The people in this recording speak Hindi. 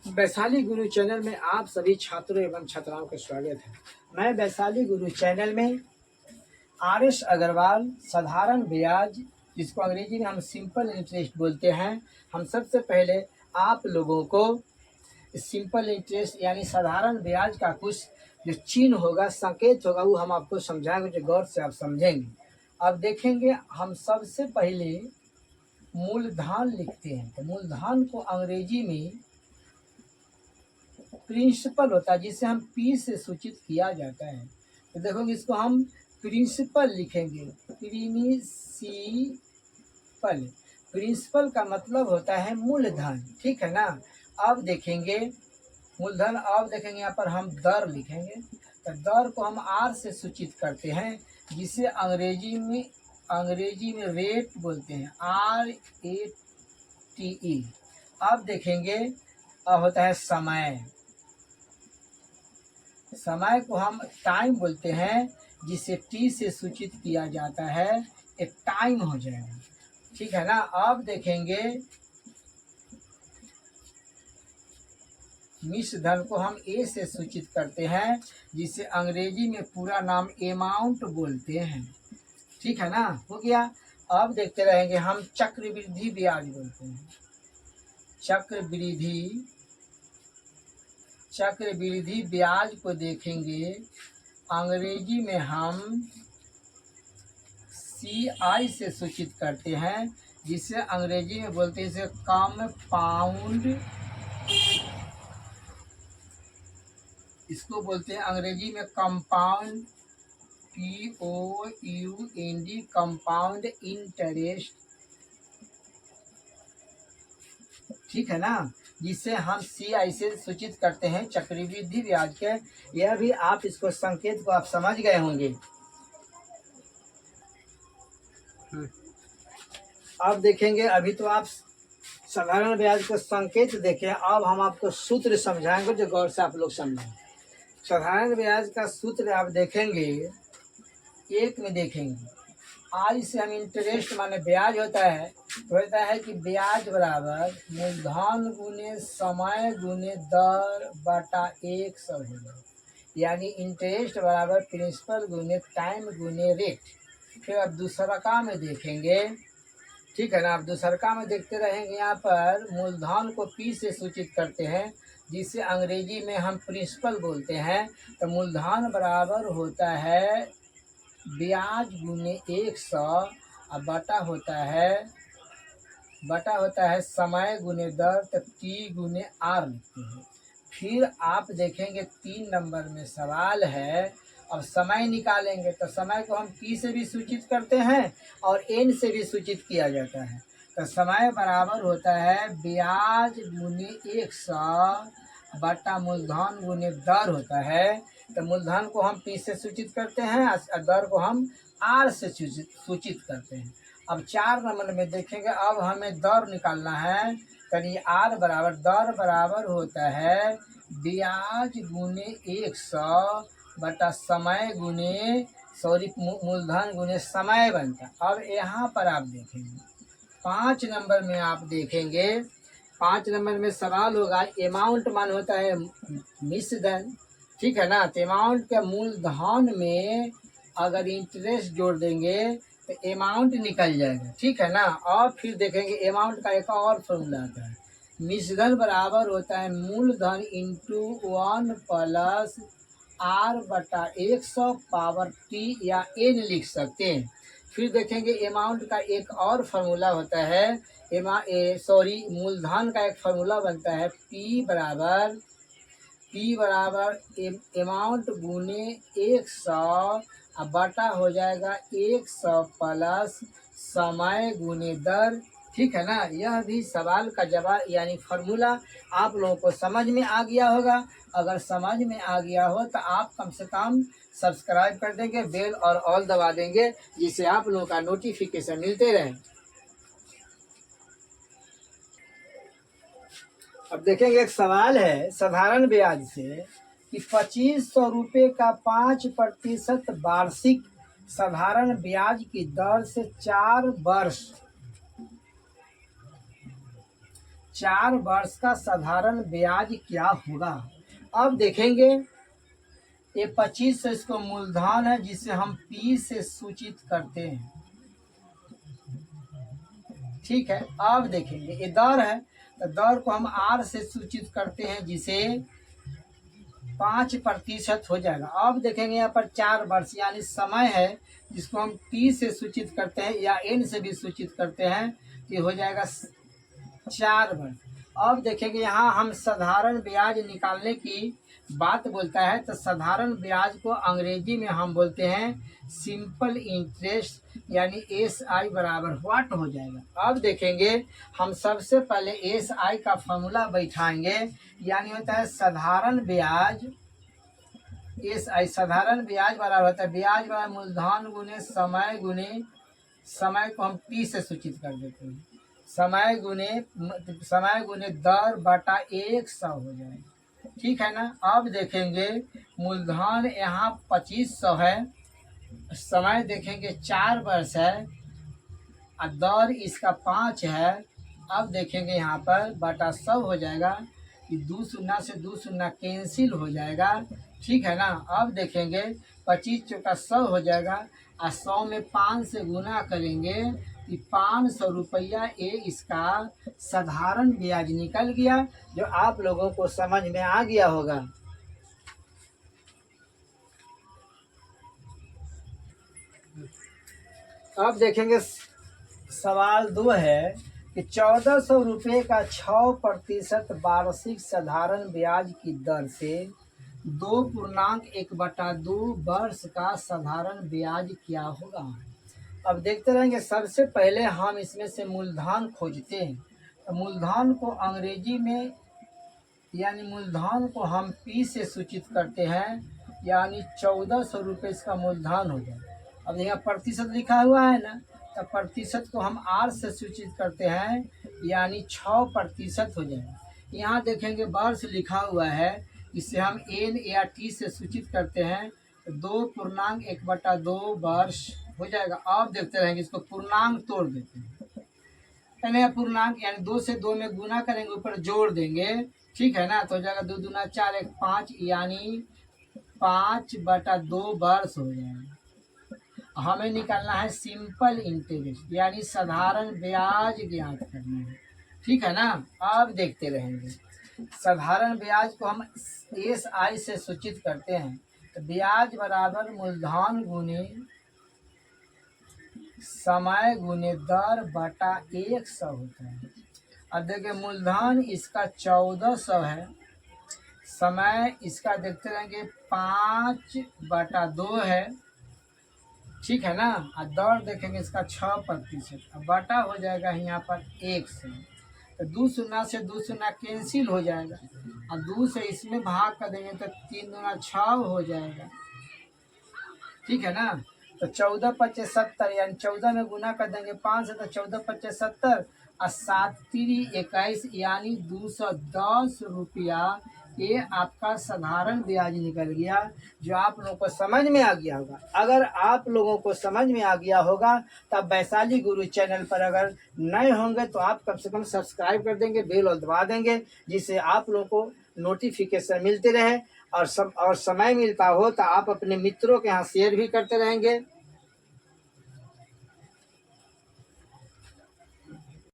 वैशाली गुरु चैनल में आप सभी छात्रों एवं छात्राओं का स्वागत है। मैं वैशाली गुरु चैनल में आर.एस. अग्रवाल साधारण ब्याज, जिसको अंग्रेजी में हम सिंपल इंटरेस्ट बोलते हैं, हम सबसे पहले आप लोगों को सिंपल इंटरेस्ट यानी साधारण ब्याज का कुछ जो चिन्ह होगा, संकेत होगा, वो हम आपको समझाएंगे, जो गौर से आप समझेंगे। अब देखेंगे, हम सबसे पहले मूलधन लिखते हैं। तो मूलधन को अंग्रेजी में प्रिंसिपल होता है, जिसे हम पी से सूचित किया जाता है। तो देखोगे, इसको हम प्रिंसिपल लिखेंगे, प्रिंसिपल। प्रिंसिपल का मतलब होता है मूलधन, ठीक है ना। अब देखेंगे मूलधन, अब देखेंगे यहाँ पर हम दर लिखेंगे। तो दर को हम आर से सूचित करते हैं, जिसे अंग्रेजी में रेट बोलते हैं, RATE। अब देखेंगे, अब होता है समय। समय को हम टाइम बोलते हैं, जिसे टी से सूचित किया जाता है, एक टाइम हो जाएगा, ठीक है ना। अब देखेंगे मिश्र धन को हम ए से सूचित करते हैं, जिसे अंग्रेजी में पूरा नाम अमाउंट बोलते हैं, ठीक है ना, हो गया। अब देखते रहेंगे, हम चक्रवृद्धि ब्याज बोलते हैं, चक्रवृद्धि ब्याज को देखेंगे, अंग्रेजी में हम CI से सूचित करते हैं, जिसे अंग्रेजी में बोलते हैं इसे कंपाउंड, इसको बोलते हैं अंग्रेजी में कंपाउंड, POUND, कंपाउंड इंटरेस्ट, ठीक है ना, जिसे हम CI से सूचित करते हैं चक्रवृद्धि ब्याज के। यह भी आप इसको संकेत को आप समझ गए होंगे। अब देखेंगे, अभी तो आप साधारण ब्याज को संकेत देखें, अब हम आपको सूत्र समझाएंगे, जो गौर से आप लोग समझें। साधारण ब्याज का सूत्र आप देखेंगे, एक में देखेंगे, आई से हम इंटरेस्ट माने ब्याज होता है, तो होता है कि ब्याज बराबर मूलधन गुने समय गुने दर बटा 100 होगा, यानी इंटरेस्ट बराबर प्रिंसिपल गुने टाइम गुने रेट। फिर अब दूसरा में देखेंगे, ठीक है ना। अब दूसरा में देखते रहेंगे, यहाँ पर मूलधन को पी से सूचित करते हैं, जिसे अंग्रेजी में हम प्रिंसिपल बोलते हैं। तो मूलधन बराबर होता है ब्याज गुने 100 और बटा होता है समय गुने दर, तो टी गुने आर लिखते हैं। फिर आप देखेंगे 3 नंबर में सवाल है, अब समय निकालेंगे, तो समय को हम टी से भी सूचित करते हैं और एन से भी सूचित किया जाता है। तो समय बराबर होता है ब्याज गुने 100 बटा मूलधन गुने दर होता है। तो मूलधन को हम पी से सूचित करते हैं और दर को हम आर से सूचित करते हैं। अब 4 नंबर में देखेंगे, अब हमें दर निकालना है। करिए आर बराबर, दर बराबर होता है ब्याज गुने 100 बटा समय गुने मूलधन गुने समय बनता। अब यहाँ पर आप देखेंगे 5 नंबर में आप देखेंगे, 5 नंबर में सवाल होगा, अमाउंट मान होता है मिश्र धन, ठीक है ना। तो अमाउंट के मूलधन में अगर इंटरेस्ट जोड़ देंगे तो अमाउंट निकल जाएगा, ठीक है ना। और फिर देखेंगे अमाउंट का एक और फॉर्मूला आता है, मिश्रधन बराबर होता है मूलधन इंटू 1 प्लस आर बटा 100 पावर टी या एन लिख सकते हैं। फिर देखेंगे अमाउंट का एक और फार्मूला होता है, मूलधन का एक फार्मूला बनता है P बराबर अमाउंट गुने 100 बटा हो जाएगा 100 प्लस समय गुने दर, ठीक है ना। यह भी सवाल का जवाब यानी फार्मूला आप लोगों को समझ में आ गया होगा। अगर समझ में आ गया हो तो आप कम से कम सब्सक्राइब कर देंगे, बेल और ऑल दबा देंगे, जिससे आप लोगों का नोटिफिकेशन मिलते रहे। अब देखेंगे, एक सवाल है साधारण ब्याज से कि 2500 रुपये का 5% वार्षिक साधारण ब्याज की दर से 4 वर्ष 4 वर्ष का साधारण ब्याज क्या होगा। अब देखेंगे ये 25 इसको मूलधन है जिसे हम P से सूचित करते हैं। ठीक है, अब देखेंगे ये दर है तो दर को हम R से सूचित करते हैं जिसे 5% हो जाएगा। अब देखेंगे यहाँ पर 4 वर्ष यानी समय है जिसको हम T से सूचित करते हैं या N से भी सूचित करते हैं, ये हो जाएगा 4 वर्ष। अब देखेंगे यहाँ हम साधारण ब्याज निकालने की बात बोलता है तो साधारण ब्याज को अंग्रेजी में हम बोलते हैं सिंपल इंटरेस्ट यानी SI बराबर व्हाट हो जाएगा। अब देखेंगे हम सबसे पहले SI का फॉर्मूला बैठाएंगे यानी होता है साधारण ब्याज SI साधारण ब्याज बराबर होता है ब्याज बराबर मूलधन गुने समय को हम P से सूचित कर देते हैं, समय गुने दर बटा 100 हो जाएगा। ठीक है ना। अब देखेंगे मूलधन यहाँ 2500 है, समय देखेंगे 4 वर्ष है और दर इसका 5 है। अब देखेंगे यहाँ पर बटा 100 हो जाएगा, कि 2 शून्य से 2 शून्य कैंसिल हो जाएगा। ठीक है ना। अब देखेंगे 25 चौका 100 हो जाएगा और 100 में 5 से गुना करेंगे कि 500 रुपया ये इसका साधारण ब्याज निकल गया, जो आप लोगों को समझ में आ गया होगा। अब देखेंगे सवाल 2 है कि 1400 रुपये का 6% वार्षिक साधारण ब्याज की दर से 2.1/2 वर्ष का साधारण ब्याज क्या होगा। अब देखते रहेंगे। सबसे पहले हम इसमें से मूलधन खोजते हैं तो मूलधन को अंग्रेजी में यानी मूलधन को हम P से सूचित करते हैं यानी 1400 रुपये इसका मूलधन हो जाए। अब यहाँ प्रतिशत लिखा हुआ है ना, तो प्रतिशत को हम R से सूचित करते हैं यानी 6% हो जाएगा। यहाँ देखेंगे वर्ष लिखा हुआ है, इसे हम N या T से सूचित करते हैं तो 2.1/2 वर्ष हो जाएगा। अब देखते रहेंगे, इसको पूर्णांक तोड़ देते हैं, यानी पूर्णांक यानी 2 से 2 में गुना करेंगे, ऊपर जोड़ देंगे। ठीक है ना। तो हो जाएगा 2 दूना 4 1 5 यानी 5/2 वर्ष हो जाएगा। हमें निकालना है सिंपल इंटरेस्ट यानी साधारण ब्याज ज्ञात करना है। ठीक है ना। अब देखते रहेंगे साधारण ब्याज को हम SI से सूचित करते हैं तो ब्याज बराबर मूलधन गुने समय गुने दर बटा 100 होता है। अब देखिए मूलधन इसका 1400 है, समय इसका देखते रहेंगे 5/2 है। ठीक है ना। और दर देखेंगे इसका 6%, अब बटा हो जाएगा यहाँ पर 100, तो 2 शून्य से 2 शून्य कैंसिल हो जाएगा और 2 से इसमें भाग कर देंगे तो 3 दूना 6 हो जाएगा। ठीक है ना। तो 14×5 = 70 यानी 14 में गुना कर देंगे 5 से तो 14×5 = 70 और 7×3 = 21 यानी 210 रुपया ये आपका साधारण ब्याज निकल गया, जो आप लोगों को समझ में आ गया होगा। अगर आप लोगों को समझ में आ गया होगा तब वैशाली गुरु चैनल पर अगर नए होंगे तो आप कम से कम सब्सक्राइब कर देंगे, बेल और दबा देंगे, जिससे आप लोगों को नोटिफिकेशन मिलते रहे और समय मिलता हो तो आप अपने मित्रों के यहाँ शेयर भी करते रहेंगे।